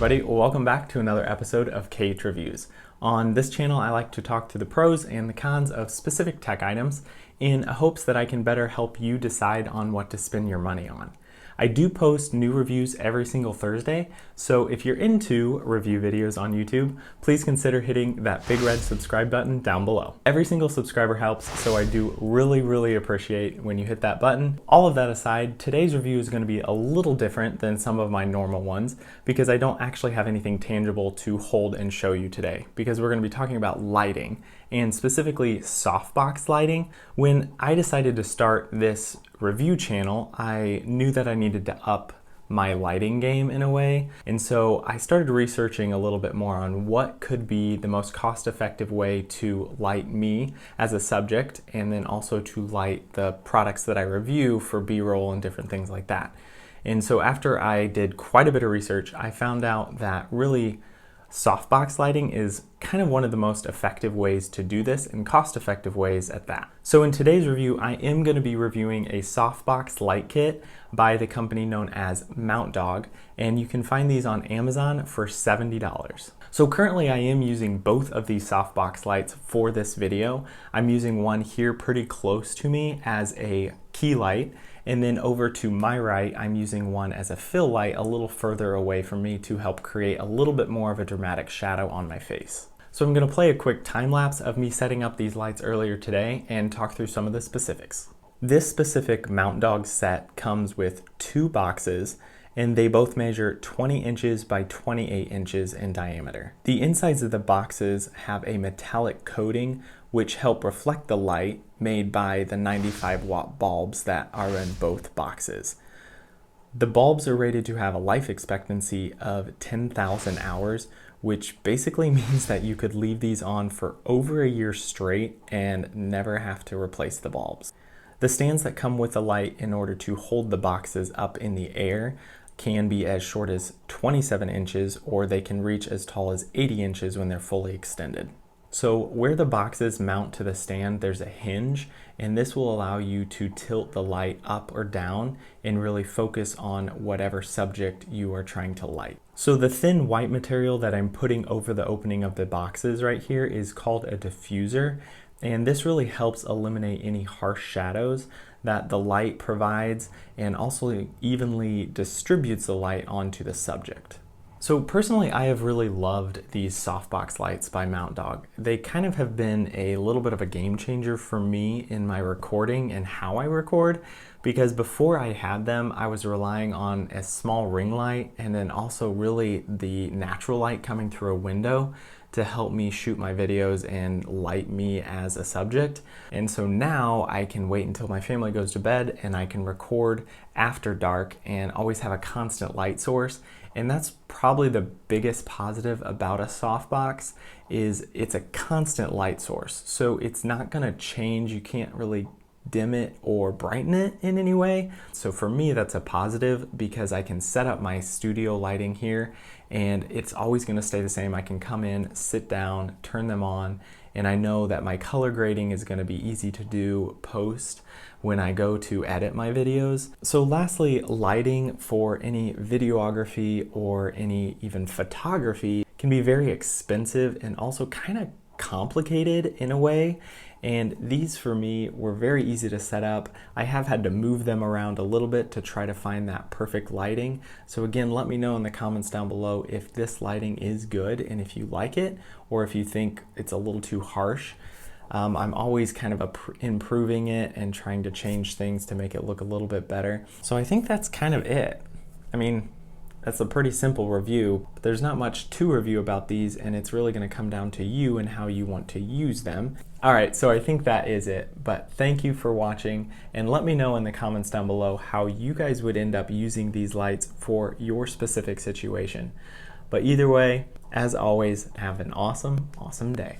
everybody, welcome back to another episode of KH Reviews. On this channel, I like to talk to the pros and the cons of specific tech items in hopes that I can better help you decide on what to spend your money on. I do post new reviews every single Thursday, so if you're into review videos on YouTube, please consider hitting that big red subscribe button down below. Every single subscriber helps, so I do really appreciate when you hit that button. All of that aside, today's review is going to be a little different than some of my normal ones because I don't actually have anything tangible to hold and show you today, because we're going to be talking about lighting, and specifically softbox lighting. When I decided to start this review channel, I knew that I needed to up my lighting game in a way, and so I started researching a little bit more on what could be the most cost-effective way to light me as a subject, and then also to light the products that I review for B-roll and different things like that. And so after I did quite a bit of research, I found out that really softbox lighting is kind of one of the most effective ways to do this, and cost-effective ways at that. So in today's review, I am going to be reviewing a softbox light kit by the company known as MountDog, and you can find these on Amazon for $70. So currently I am using both of these softbox lights for this video. I'm using one here pretty close to me as a key light, and then over to my right, I'm using one as a fill light a little further away from me to help create a little bit more of a dramatic shadow on my face. So I'm going to play a quick time lapse of me setting up these lights earlier today and talk through some of the specifics. This specific MountDog set comes with two boxes, and they both measure 20 inches by 28 inches in diameter. The insides of the boxes have a metallic coating which help reflect the light, made by the 95-watt bulbs that are in both boxes. The bulbs are rated to have a life expectancy of 10,000 hours, which basically means that you could leave these on for over a year straight and never have to replace the bulbs. The stands that come with the light in order to hold the boxes up in the air can be as short as 27 inches, or they can reach as tall as 80 inches when they're fully extended. So where the boxes mount to the stand, there's a hinge, and this will allow you to tilt the light up or down and really focus on whatever subject you are trying to light. So the thin white material that I'm putting over the opening of the boxes right here is called a diffuser, and this really helps eliminate any harsh shadows that the light provides, and also evenly distributes the light onto the subject. So personally, I have really loved these softbox lights by MountDog. They kind of have been a little bit of a game changer for me in my recording and how I record, because before I had them, I was relying on a small ring light and then also really the natural light coming through a window to help me shoot my videos and light me as a subject. And so now I can wait until my family goes to bed and I can record after dark and always have a constant light source. And that's probably the biggest positive about a softbox, is it's a constant light source. So it's not gonna change. You can't really dim it or brighten it in any way. So for me, that's a positive, because I can set up my studio lighting here and it's always going to stay the same. I can come in, sit down, turn them on, and I know that my color grading is going to be easy to do post when I go to edit my videos. So lastly, lighting for any videography or any even photography can be very expensive and also kind of complicated in a way, and these for me were very easy to set up. I have had to move them around a little bit to try to find that perfect lighting. So again, let me know in the comments down below if this lighting is good and if you like it, or if you think it's a little too harsh. I'm always kind of improving it and trying to change things to make it look a little bit better. So I think that's kind of it. I mean, that's a pretty simple review, but there's not much to review about these, and it's really going to come down to you and how you want to use them. Alright, so I think that is it, but thank you for watching, and let me know in the comments down below how you guys would end up using these lights for your specific situation. But either way, as always, have an awesome day.